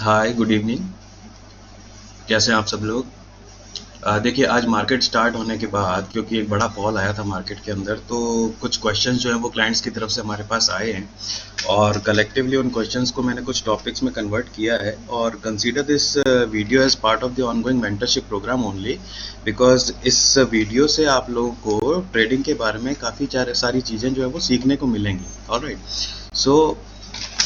हाय, good evening. कैसे हैं आप सब लोग? देखिए, आज मार्केट स्टार्ट होने के बाद क्योंकि एक बड़ा फॉल आया था मार्केट के अंदर, तो कुछ क्वेश्चंस जो हैं वो क्लाइंट्स की तरफ से हमारे पास आए हैं और कलेक्टिवली उन क्वेश्चंस को मैंने कुछ टॉपिक्स में कन्वर्ट किया है और consider this video as part of the ongoing mentorship program only, because इस वीडियो से आप लोगों को ट्रेडिंग के बारे में काफ़ी सारी चीज़ें जो है वो सीखने को मिलेंगी। ऑलराइट, सो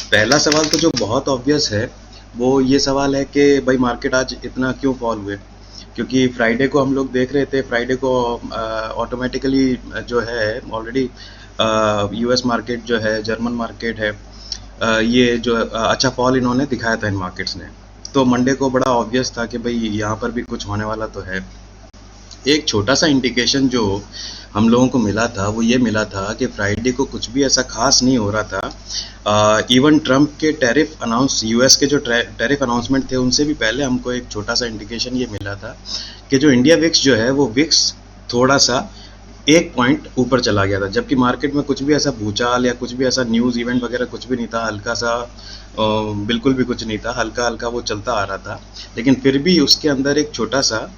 पहला सवाल तो जो बहुत ऑब्वियस है वो ये सवाल है कि भाई मार्केट आज इतना क्यों फॉल हुए। क्योंकि फ्राइडे को हम लोग देख रहे थे, फ्राइडे को ऑटोमेटिकली जो है ऑलरेडी यूएस मार्केट जो है, जर्मन मार्केट है, ये जो अच्छा फॉल इन्होंने दिखाया था इन मार्केट्स ने। तो मंडे को बड़ा ऑब्वियस था कि भाई यहाँ पर भी कुछ होने वाला तो है। एक छोटा सा इंडिकेशन जो हम लोगों को मिला था वो ये मिला था कि फ्राइडे को कुछ भी ऐसा खास नहीं हो रहा था। इवन ट्रम्प के टैरिफ अनाउंस, यूएस के जो टैरिफ अनाउंसमेंट थे उनसे भी पहले हमको एक छोटा सा इंडिकेशन ये मिला था कि जो इंडिया विक्स जो है वो विक्स थोड़ा सा एक पॉइंट ऊपर चला गया था, जबकि मार्केट में कुछ भी ऐसा भूचाल या कुछ भी ऐसा न्यूज़ इवेंट वगैरह कुछ भी नहीं था। हल्का सा बिल्कुल भी कुछ नहीं था, हल्का हल्का वो चलता आ रहा था, लेकिन फिर भी उसके अंदर एक छोटा सा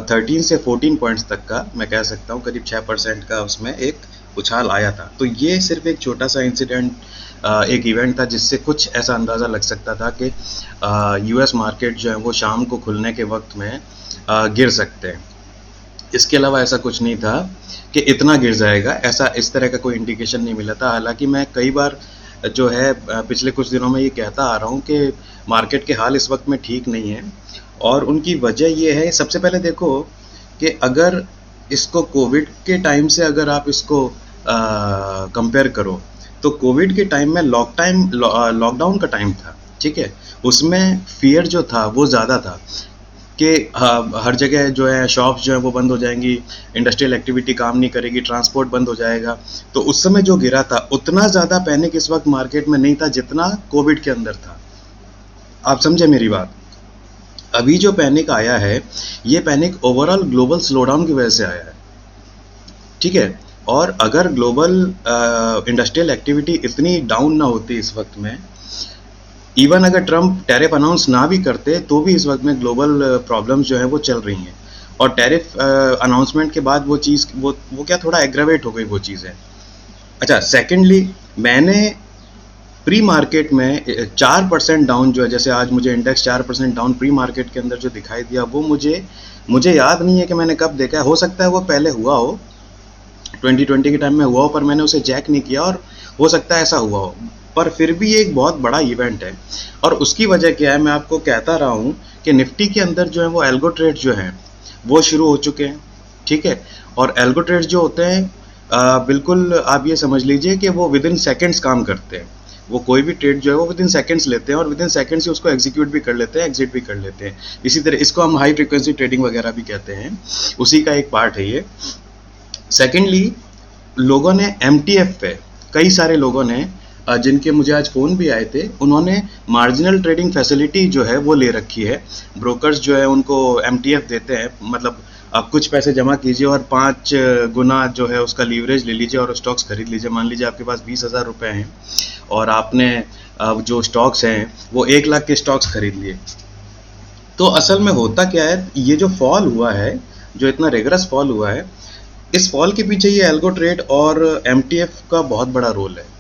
13 से 14 पॉइंट्स तक का, मैं कह सकता हूँ करीब 6% का उसमें एक उछाल आया था। तो ये सिर्फ एक छोटा सा इंसिडेंट, एक इवेंट था जिससे कुछ ऐसा अंदाज़ा लग सकता था कि यूएस मार्केट जो है वो शाम को खुलने के वक्त में गिर सकते हैं। इसके अलावा ऐसा कुछ नहीं था कि इतना गिर जाएगा, ऐसा इस तरह का कोई इंडिकेशन नहीं मिला था। हालांकि मैं कई बार जो है पिछले कुछ दिनों में ये कहता आ रहा हूँ कि मार्केट के हाल इस वक्त में ठीक नहीं है, और उनकी वजह ये है, सबसे पहले देखो कि अगर इसको कोविड के टाइम से अगर आप इसको कंपेयर करो तो कोविड के टाइम में लॉकडाउन का टाइम था, ठीक है। उसमें फियर जो था वो ज़्यादा था कि हर जगह जो है शॉप्स जो है वो बंद हो जाएंगी, इंडस्ट्रियल एक्टिविटी काम नहीं करेगी, ट्रांसपोर्ट बंद हो जाएगा। तो उस समय जो गिरा था उतना ज़्यादा पैनिक इस वक्त मार्केट में नहीं था जितना कोविड के अंदर था। आप समझे मेरी बात? अभी जो पैनिक आया है ये पैनिक ओवरऑल ग्लोबल स्लोडाउन की वजह से आया है, ठीक है। और अगर ग्लोबल इंडस्ट्रियल एक्टिविटी इतनी डाउन ना होती इस वक्त में, इवन अगर ट्रम्प टैरिफ अनाउंस ना भी करते तो भी इस वक्त में ग्लोबल प्रॉब्लम्स जो है वो चल रही हैं। और टैरिफ अनाउंसमेंट के बाद वो चीज़ वो क्या थोड़ा एग्रावेट हो गई वो चीज़ें। अच्छा, सेकेंडली मैंने प्री मार्केट में 4% डाउन जो है, जैसे आज मुझे इंडेक्स 4% डाउन प्री मार्केट के अंदर जो दिखाई दिया वो मुझे याद नहीं है कि मैंने कब देखा है। हो सकता है वो पहले हुआ हो, 2020 के टाइम में हुआ हो, पर मैंने उसे चेक नहीं किया, और हो सकता है ऐसा हुआ हो, पर फिर भी ये एक बहुत बड़ा इवेंट है। और उसकी वजह क्या है, मैं आपको कहता रहा हूँ कि निफ्टी के अंदर जो है वो एल्गो ट्रेड जो हैं वो शुरू हो चुके हैं, ठीक है। और एल्गो ट्रेड जो होते हैं बिल्कुल आप ये समझ लीजिए कि वो विद इन सेकेंड्स काम करते हैं। वो कोई भी ट्रेड जो है वो विद इन सेकेंड्स लेते हैं और विद इन सेकेंड्स ही उसको एग्जीक्यूट भी कर लेते हैं, एग्जिट भी कर लेते हैं। इसी तरह इसको हम हाई फ्रिक्वेंसी ट्रेडिंग वगैरह भी कहते हैं, उसी का एक पार्ट है ये। सेकेंडली, लोगों ने एमटीएफ पे, कई सारे लोगों ने जिनके मुझे आज फ़ोन भी आए थे, उन्होंने मार्जिनल ट्रेडिंग फैसिलिटी जो है वो ले रखी है। ब्रोकर्स जो है उनको एमटीएफ देते हैं, मतलब आप कुछ पैसे जमा कीजिए और 5 गुना जो है उसका लीवरेज ले लीजिए और स्टॉक्स खरीद लीजिए। मान लीजिए आपके पास 20,000 रुपये हैं और आपने जो स्टॉक्स हैं वो 1 लाख के स्टॉक्स खरीद लिए। तो असल में होता क्या है, ये जो फॉल हुआ है, जो इतना रेगरस फॉल हुआ है, इस फॉल के पीछे ये एल्गो ट्रेड और एमटीएफ का बहुत बड़ा रोल है।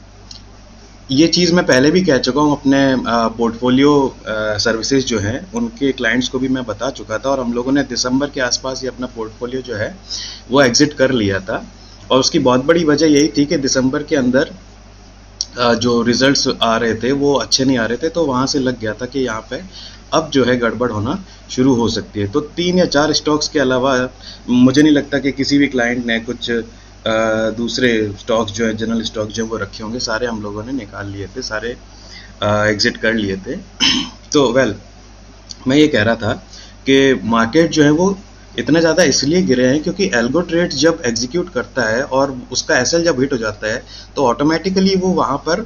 ये चीज़ मैं पहले भी कह चुका हूँ, अपने पोर्टफोलियो सर्विसेज जो हैं उनके क्लाइंट्स को भी मैं बता चुका था, और हम लोगों ने दिसंबर के आसपास ये अपना पोर्टफोलियो जो है वो एग्जिट कर लिया था। और उसकी बहुत बड़ी वजह यही थी कि दिसंबर के अंदर जो रिजल्ट्स आ रहे थे वो अच्छे नहीं आ रहे थे, तो वहाँ से लग गया था कि यहाँ पे अब जो है गड़बड़ होना शुरू हो सकती है। तो 3 या 4 स्टॉक्स के अलावा मुझे नहीं लगता कि किसी भी क्लाइंट ने कुछ दूसरे स्टॉक्स जो है, जनरल स्टॉक जो वो रखे होंगे, सारे हम लोगों ने निकाल लिए थे, सारे एग्जिट कर लिए थे। तो मैं ये कह रहा था कि मार्केट जो है वो इतने ज़्यादा इसलिए गिरे हैं क्योंकि एल्गो ट्रेड जब एग्जीक्यूट करता है और उसका एसएल जब हिट हो जाता है तो ऑटोमेटिकली वो वहाँ पर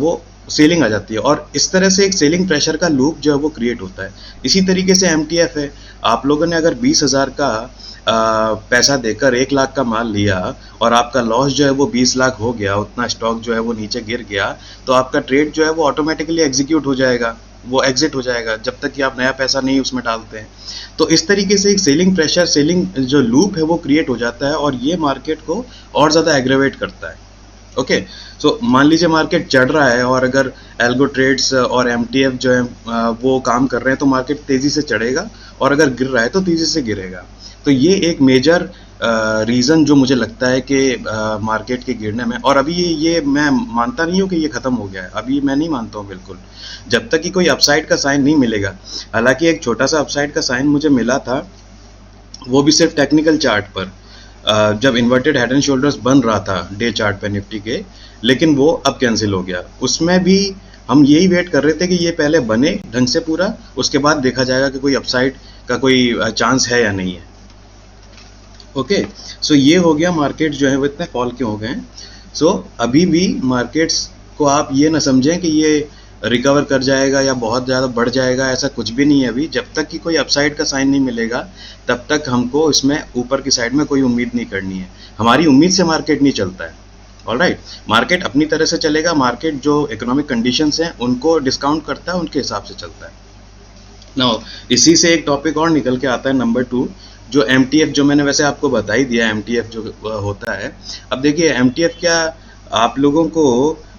वो सेलिंग आ जाती है, और इस तरह से एक सेलिंग प्रेशर का लूप जो है वो क्रिएट होता है। इसी तरीके से एमटीएफ है, आप लोगों ने अगर 20,000 का पैसा देकर 1 लाख का माल लिया और आपका लॉस जो है वो 20 लाख हो गया, उतना स्टॉक जो है वो नीचे गिर गया, तो आपका ट्रेड जो है वो ऑटोमेटिकली एग्जीक्यूट हो जाएगा, वो एग्जिट हो जाएगा जब तक कि आप नया पैसा नहीं उसमें डालते हैं। तो इस तरीके से एक सेलिंग प्रेशर, सेलिंग जो लूप है वो क्रिएट हो जाता है और ये मार्केट को और ज़्यादा एग्रेवेट करता है। ओके, सो मान लीजिए मार्केट चढ़ रहा है और अगर एल्गो ट्रेड्स और एमटीएफ जो है वो काम कर रहे हैं तो मार्केट तेज़ी से चढ़ेगा, और अगर गिर रहा है तो तेज़ी से गिरेगा। तो ये एक मेजर रीज़न जो मुझे लगता है कि मार्केट के गिरने में, और अभी ये मैं मानता नहीं हूँ कि ये ख़त्म हो गया है, अभी मैं नहीं मानता हूँ बिल्कुल, जब तक कि कोई अपसाइड का साइन नहीं मिलेगा। हालांकि एक छोटा सा अपसाइड का साइन मुझे मिला था, वो भी सिर्फ टेक्निकल चार्ट पर, जब इन्वर्टेड हेड एंड शोल्डर्स बन रहा था डे चार्ट पे निफ्टी के, लेकिन वो अब कैंसिल हो गया। उसमें भी हम यही वेट कर रहे थे कि ये पहले बने ढंग से पूरा, उसके बाद देखा जाएगा कि कोई अपसाइड का कोई चांस है या नहीं है। ओके, सो ये हो गया मार्केट जो है वो इतने फॉल क्यों हो गए हैं। सो अभी भी मार्केट्स को आप ये ना समझें कि ये रिकवर कर जाएगा या बहुत ज़्यादा बढ़ जाएगा, ऐसा कुछ भी नहीं है। अभी जब तक कि कोई अपसाइड का साइन नहीं मिलेगा तब तक हमको इसमें ऊपर की साइड में कोई उम्मीद नहीं करनी है। हमारी उम्मीद से मार्केट नहीं चलता है। ऑलराइट, मार्केट अपनी तरह से चलेगा, मार्केट जो इकोनॉमिक कंडीशंस हैं उनको डिस्काउंट करता है, उनके हिसाब से चलता है। नाउ इसी से एक टॉपिक और निकल के आता है नंबर 2, जो एमटीएफ, जो मैंने वैसे आपको बता ही दिया एमटीएफ जो होता है। अब देखिए एमटीएफ क्या, आप लोगों को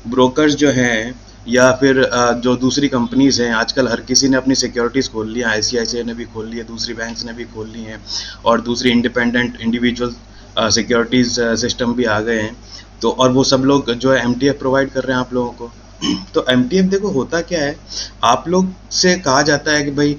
ब्रोकर्स जो हैं या फिर जो दूसरी कंपनीज हैं, आजकल हर किसी ने अपनी सिक्योरिटीज़ खोल ली हैं, आईसीआईसीआई ने भी खोल ली है, दूसरी बैंक्स ने भी खोल ली हैं, और दूसरी इंडिपेंडेंट इंडिविजुअल सिक्योरिटीज़ सिस्टम भी आ गए हैं। तो और वो सब लोग जो है एमटीएफ प्रोवाइड कर रहे हैं आप लोगों को। तो एमटीएफ देखो होता क्या है, आप लोग से कहा जाता है कि भाई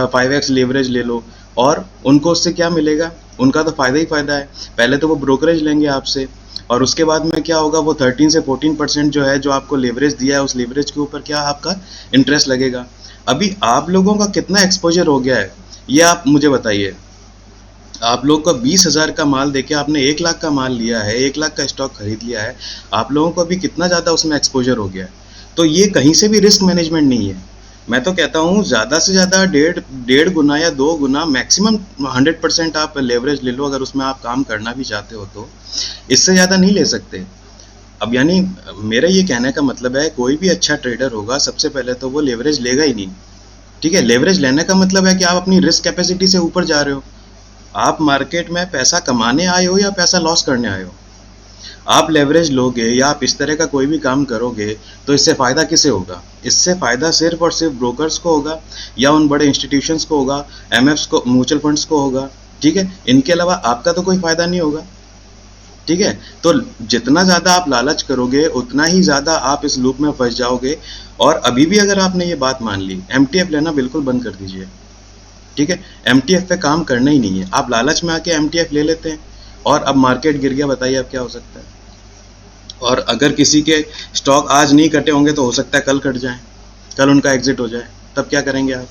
5x लेवरेज ले लो, और उनको उससे क्या मिलेगा, उनका तो फ़ायदा ही फ़ायदा है। पहले तो वो ब्रोकरेज लेंगे आपसे, और उसके बाद में क्या होगा, वो 13 से 14% जो है, जो आपको लेवरेज दिया है, उस लेवरेज के ऊपर क्या आपका इंटरेस्ट लगेगा। अभी आप लोगों का कितना एक्सपोजर हो गया है ये आप मुझे बताइए। आप लोग को 20,000 का माल देके आपने 1 लाख का माल लिया है, 1 लाख का स्टॉक खरीद लिया है, आप लोगों को अभी कितना ज़्यादा उसमें एक्सपोजर हो गया है। तो ये कहीं से भी रिस्क मैनेजमेंट नहीं है। मैं तो कहता हूँ ज़्यादा से ज़्यादा डेढ़ गुना या 2 गुना, मैक्सिमम 100% आप लेवरेज ले लो, अगर उसमें आप काम करना भी चाहते हो तो। इससे ज़्यादा नहीं ले सकते। अब यानी मेरा ये कहने का मतलब है, कोई भी अच्छा ट्रेडर होगा सबसे पहले तो वो लेवरेज लेगा ही नहीं। ठीक है, लेवरेज लेने का मतलब है कि आप अपनी रिस्क कैपेसिटी से ऊपर जा रहे हो। आप मार्केट में पैसा कमाने आए हो या पैसा लॉस करने आए हो। आप लेवरेज लोगे या आप इस तरह का कोई भी काम करोगे तो इससे फ़ायदा किसे होगा? इससे फ़ायदा सिर्फ और सिर्फ ब्रोकर्स को होगा, या उन बड़े इंस्टीट्यूशंस को होगा, एमएफ्स को, म्यूचुअल फंड्स को होगा। ठीक है, इनके अलावा आपका तो कोई फ़ायदा नहीं होगा। ठीक है, तो जितना ज़्यादा आप लालच करोगे उतना ही ज़्यादा आप इस लूप में फंस जाओगे। और अभी भी अगर आपने ये बात मान ली, एमटीएफ लेना बिल्कुल बंद कर दीजिए। ठीक है, एमटीएफ पे काम करना ही नहीं है। आप लालच में आके एमटीएफ ले लेते हैं, और अब मार्केट गिर गया, बताइए अब क्या हो सकता है। और अगर किसी के स्टॉक आज नहीं कटे होंगे तो हो सकता है कल कट जाए, कल उनका एग्जिट हो जाए, तब क्या करेंगे आप?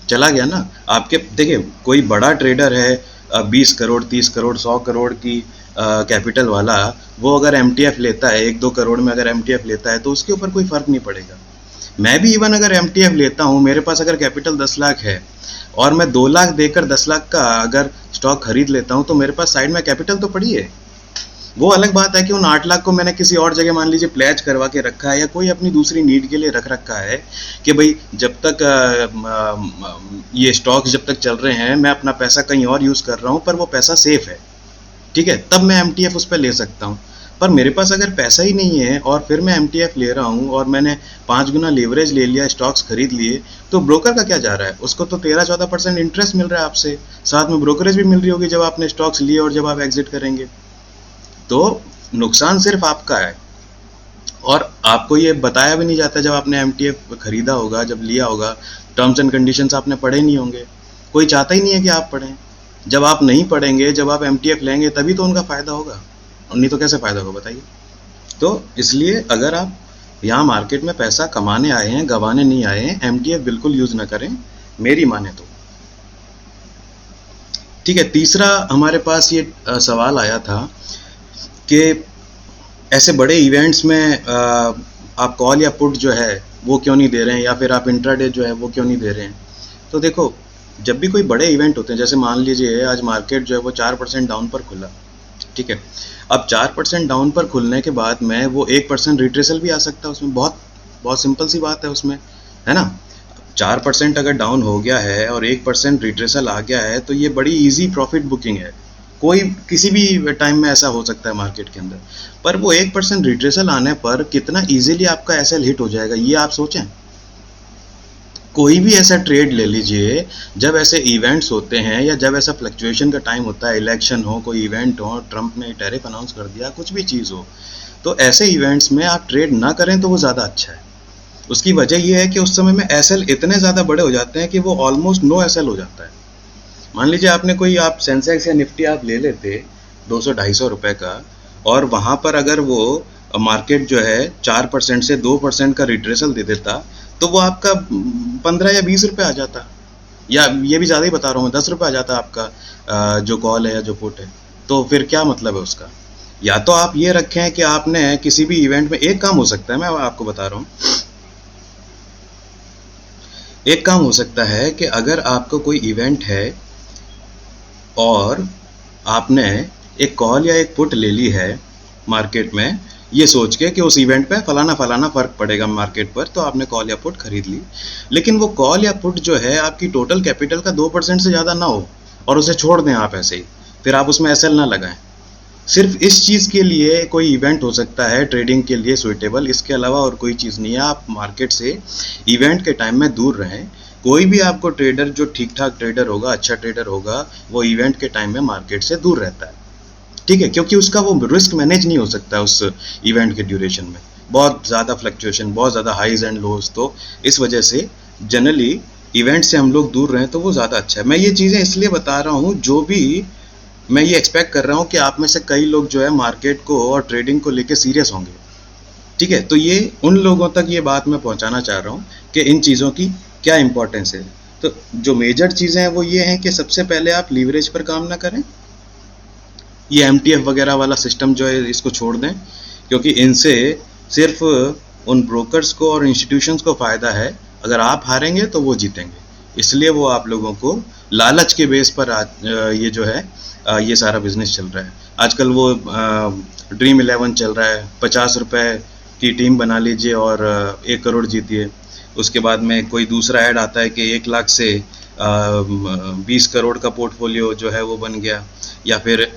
चला गया ना आपके। देखिए कोई बड़ा ट्रेडर है 20 करोड़ 30 करोड़ 100 करोड़ की कैपिटल वाला, वो अगर एमटीएफ लेता है 1-2 करोड़ में अगर एमटीएफ लेता है तो उसके ऊपर कोई फ़र्क नहीं पड़ेगा। मैं भी इवन अगर एमटीएफ लेता हूँ, मेरे पास अगर कैपिटल 10 लाख है और मैं 2 लाख देकर 10 लाख का अगर स्टॉक खरीद लेता हूँ, तो मेरे पास साइड में कैपिटल तो पड़ी है। वो अलग बात है कि उन 8 लाख को मैंने किसी और जगह मान लीजिए प्लेज करवा के रखा है, या कोई अपनी दूसरी नीड के लिए रख रखा है कि भाई जब तक ये स्टॉक्स जब तक चल रहे हैं मैं अपना पैसा कहीं और यूज़ कर रहा हूँ, पर वो पैसा सेफ है। ठीक है, तब मैं एमटीएफ उस पर ले सकता हूँ। पर मेरे पास अगर पैसा ही नहीं है और फिर मैं एमटीएफ ले रहा हूँ और मैंने 5 गुना लेवरेज ले लिया, स्टॉक्स खरीद लिए, तो ब्रोकर का क्या जा रहा है? उसको तो 13-14% इंटरेस्ट मिल रहा है आपसे, साथ में ब्रोकरेज भी मिल रही होगी जब आपने स्टॉक्स लिए और जब आप एग्जिट करेंगे। तो नुकसान सिर्फ आपका है, और आपको ये बताया भी नहीं जाता। जब आपने एमटीएफ खरीदा होगा, जब लिया होगा, टर्म्स एंड कंडीशंस आपने पढ़े नहीं होंगे। कोई चाहता ही नहीं है कि आप पढ़ें। जब आप नहीं पढ़ेंगे, जब आप एमटीएफ लेंगे, तभी तो उनका फ़ायदा होगा, और नहीं तो कैसे फ़ायदा होगा बताइए। तो इसलिए अगर आप यहाँ मार्केट में पैसा कमाने आए हैं, गंवाने नहीं आए हैं, एमटीएफ बिल्कुल यूज़ ना करें, मेरी माने तो। ठीक है, तीसरा हमारे पास ये सवाल आया था कि ऐसे बड़े इवेंट्स में आप कॉल या पुट जो है वो क्यों नहीं दे रहे हैं, या फिर आप इंट्राडे जो है वो क्यों नहीं दे रहे हैं। तो देखो, जब भी कोई बड़े इवेंट होते हैं, जैसे मान लीजिए आज मार्केट जो है वो 4% डाउन पर खुला। ठीक है, अब 4% डाउन पर खुलने के बाद में वो 1% रिट्रेसल भी आ सकता है उसमें। बहुत बहुत सिंपल सी बात है उसमें। है ना। 4% अगर डाउन हो गया है और 1% रिट्रेसल आ गया है तो ये बड़ी इजी प्रॉफिट बुकिंग है। कोई किसी भी टाइम में ऐसा हो सकता है मार्केट के अंदर, पर वो 1% रिट्रेसल आने पर कितना इजीली आपका एसएल हिट हो जाएगा ये आप सोचें। कोई भी ऐसा ट्रेड ले लीजिए, जब ऐसे इवेंट्स होते हैं या जब ऐसा फ्लक्चुएशन का टाइम होता है, इलेक्शन हो, कोई इवेंट हो, ट्रंप ने टैरिफ अनाउंस कर दिया, कुछ भी चीज़ हो, तो ऐसे इवेंट्स में आप ट्रेड ना करें तो वो ज़्यादा अच्छा है। उसकी वजह ये है कि उस समय में एसएल इतने ज़्यादा बड़े हो जाते हैं कि वो ऑलमोस्ट नो एसएल हो जाता है। मान लीजिए आपने कोई आप सेंसेक्स या निफ्टी आप ले लेते 200-250 रुपए का, और वहाँ पर अगर वो मार्केट जो है 4% से 2% का रिट्रेसल दे देता तो वो आपका 15 या 20 रुपए आ जाता, या ये भी ज़्यादा ही बता रहा हूँ मैं, 10 रुपए आ जाता आपका जो कॉल है या जो पुट है। तो फिर क्या मतलब है उसका? या तो आप ये रखें कि आपने किसी भी इवेंट में, एक काम हो सकता है, मैं आपको बता रहा हूँ, एक काम हो सकता है कि अगर आपको कोई इवेंट है और आपने एक कॉल या एक पुट ले ली है मार्केट में, ये सोच के कि उस इवेंट पे फलाना फलाना फ़र्क पड़ेगा मार्केट पर, तो आपने कॉल या पुट खरीद ली। लेकिन वो कॉल या पुट जो है आपकी टोटल कैपिटल का 2% से ज़्यादा ना हो और उसे छोड़ दें आप ऐसे ही, फिर आप उसमें एसएल ना लगाएं। सिर्फ इस चीज़ के लिए कोई इवेंट हो सकता है ट्रेडिंग के लिए सुइटेबल, इसके अलावा और कोई चीज़ नहीं है। आप मार्केट से इवेंट के टाइम में दूर रहें। कोई भी आपको ट्रेडर जो ठीक ठाक ट्रेडर होगा, अच्छा ट्रेडर होगा, वो इवेंट के टाइम में मार्केट से दूर रहता है, ठीक है, क्योंकि उसका वो रिस्क मैनेज नहीं हो सकता उस इवेंट के ड्यूरेशन में, बहुत ज़्यादा फ्लक्चुएशन, बहुत ज़्यादा हाइज एंड लोज। तो इस वजह से जनरली इवेंट से हम लोग दूर रहें तो वो ज़्यादा अच्छा है। मैं ये चीज़ें इसलिए बता रहा हूँ, जो भी मैं ये एक्सपेक्ट कर रहा हूँ कि आप में से कई लोग जो है मार्केट को और ट्रेडिंग को लेके सीरियस होंगे, ठीक है। तो ये उन लोगों तक ये बात मैं पहुँचाना चाह रहा हूँ कि इन चीज़ों की क्या इंपॉर्टेंस है। तो जो मेजर चीज़ें हैं वो ये हैं कि सबसे पहले आप लीवरेज पर काम ना करें, ये एमटीएफ वगैरह वाला सिस्टम जो है इसको छोड़ दें, क्योंकि इनसे सिर्फ उन ब्रोकर्स को और इंस्टीट्यूशंस को फ़ायदा है, अगर आप हारेंगे तो वो जीतेंगे। इसलिए वो आप लोगों को लालच के बेस पर ये जो है ये सारा बिजनेस चल रहा है। आजकल वो ड्रीम 11 चल रहा है, 50 रुपए की टीम बना लीजिए और 1 करोड़ जीतिए। उसके बाद में कोई दूसरा ऐड आता है कि 1 लाख से 20 करोड़ का पोर्टफोलियो जो है वो बन गया, या फिर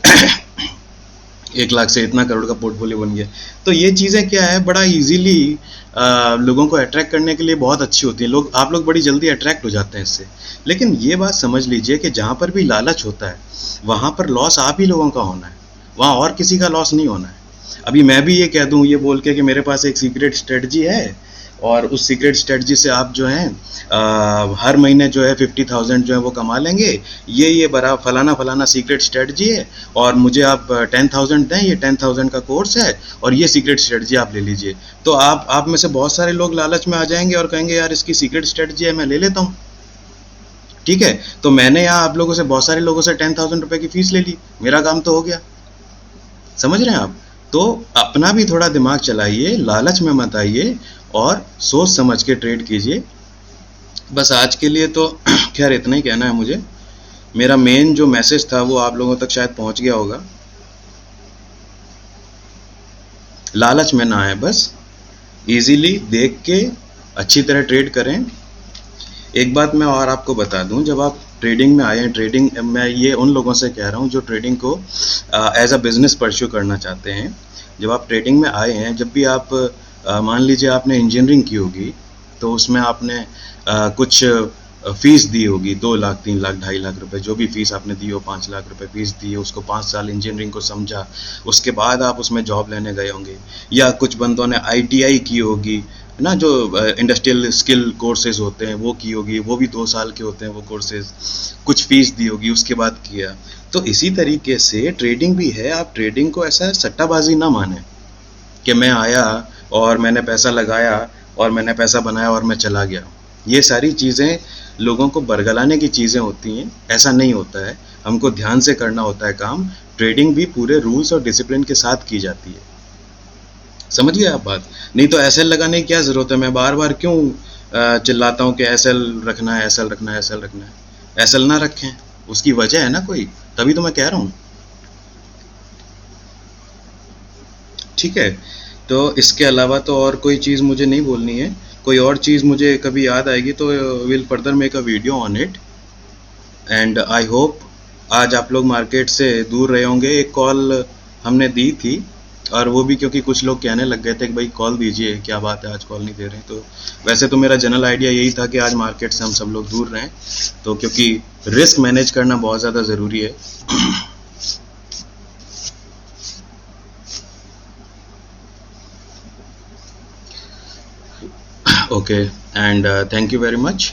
1 लाख से इतना करोड़ का पोर्टफोलियो बन गया। तो ये चीज़ें क्या है, बड़ा इजीली लोगों को अट्रैक्ट करने के लिए बहुत अच्छी होती हैं। आप लोग बड़ी जल्दी अट्रैक्ट हो जाते हैं इससे। लेकिन ये बात समझ लीजिए कि जहाँ पर भी लालच होता है वहाँ पर लॉस आप ही लोगों का होना है, वहाँ और किसी का लॉस नहीं होना है। अभी मैं भी ये कह दूँ ये बोल के कि मेरे पास एक सीक्रेट स्ट्रेटजी है, और उस सीक्रेट स्ट्रेटजी से आप जो हैं हर महीने जो है 50,000 जो है वो कमा लेंगे, ये बड़ा फलाना फलाना सीक्रेट स्ट्रेटजी है, और मुझे आप 10,000 दें, ये 10,000 का कोर्स है और ये सीक्रेट स्ट्रेटजी आप ले लीजिए। तो आप में से बहुत सारे लोग लालच में आ जाएंगे और कहेंगे यार इसकी सीक्रेट स्ट्रेटजी है, मैं ले लेता हूँ, ठीक है। तो मैंने यहाँ आप लोगों से, बहुत सारे लोगों से 10,000 रुपये की फीस ले ली, मेरा काम तो हो गया। समझ रहे हैं आप? तो अपना भी थोड़ा दिमाग चलाइए, लालच में मत आइए और सोच समझ के ट्रेड कीजिए। बस आज के लिए तो खैर इतना ही कहना है मुझे। मेरा मेन जो मैसेज था वो आप लोगों तक शायद पहुंच गया होगा। लालच में ना आए, बस इजीली देख के अच्छी तरह ट्रेड करें। एक बात मैं और आपको बता दूं, जब आप ट्रेडिंग में आए हैं, ट्रेडिंग मैं ये उन लोगों से कह रहा हूं जो ट्रेडिंग को एज अ बिजनेस परस्यू करना चाहते हैं। जब आप ट्रेडिंग में आए हैं, जब भी आप मान लीजिए आपने इंजीनियरिंग की होगी, तो उसमें आपने कुछ फीस दी होगी, 2 लाख 3 लाख 2.5 लाख रुपए, जो भी फीस आपने दी हो, 5 लाख रुपए फीस दी है, उसको 5 साल इंजीनियरिंग को समझा, उसके बाद आप उसमें जॉब लेने गए होंगे। या कुछ बंदों ने आईटीआई की होगी ना, जो इंडस्ट्रियल स्किल कोर्सेज होते हैं वो की होगी, वो भी 2 साल के होते हैं वो कोर्सेज, कुछ फीस दी होगी, उसके बाद किया। तो इसी तरीके से ट्रेडिंग भी है। आप ट्रेडिंग को ऐसा सट्टाबाजी ना माने कि मैं आया और मैंने पैसा लगाया और मैंने पैसा बनाया और मैं चला गया। ये सारी चीज़ें लोगों को बरगलाने की चीज़ें होती हैं, ऐसा नहीं होता है। हमको ध्यान से करना होता है काम। ट्रेडिंग भी पूरे रूल्स और डिसिप्लिन के साथ की जाती है। समझ गए आप बात? नहीं तो एसएल लगाने की क्या ज़रूरत है? मैं बार बार क्यों चिल्लाता हूँ कि एसएल रखना है, एसएल रखना है, एसएल रखना है। एसएल ना रखें, उसकी वजह है ना कोई, तभी तो मैं कह रहा हूँ, ठीक है। तो इसके अलावा तो और कोई चीज़ मुझे नहीं बोलनी है। कोई और चीज़ मुझे कभी याद आएगी तो will further make a video on it. And I hope आज आप लोग मार्केट से दूर रहे होंगे। एक कॉल हमने दी थी, और वो भी क्योंकि कुछ लोग कहने लग गए थे कि भाई कॉल दीजिए, क्या बात है आज कॉल नहीं दे रहे। तो वैसे तो मेरा जनरल आइडिया यही था कि आज मार्केट से हम सब लोग दूर रहें, तो क्योंकि रिस्क मैनेज करना बहुत ज़्यादा ज़रूरी है। Okay, and thank you very much.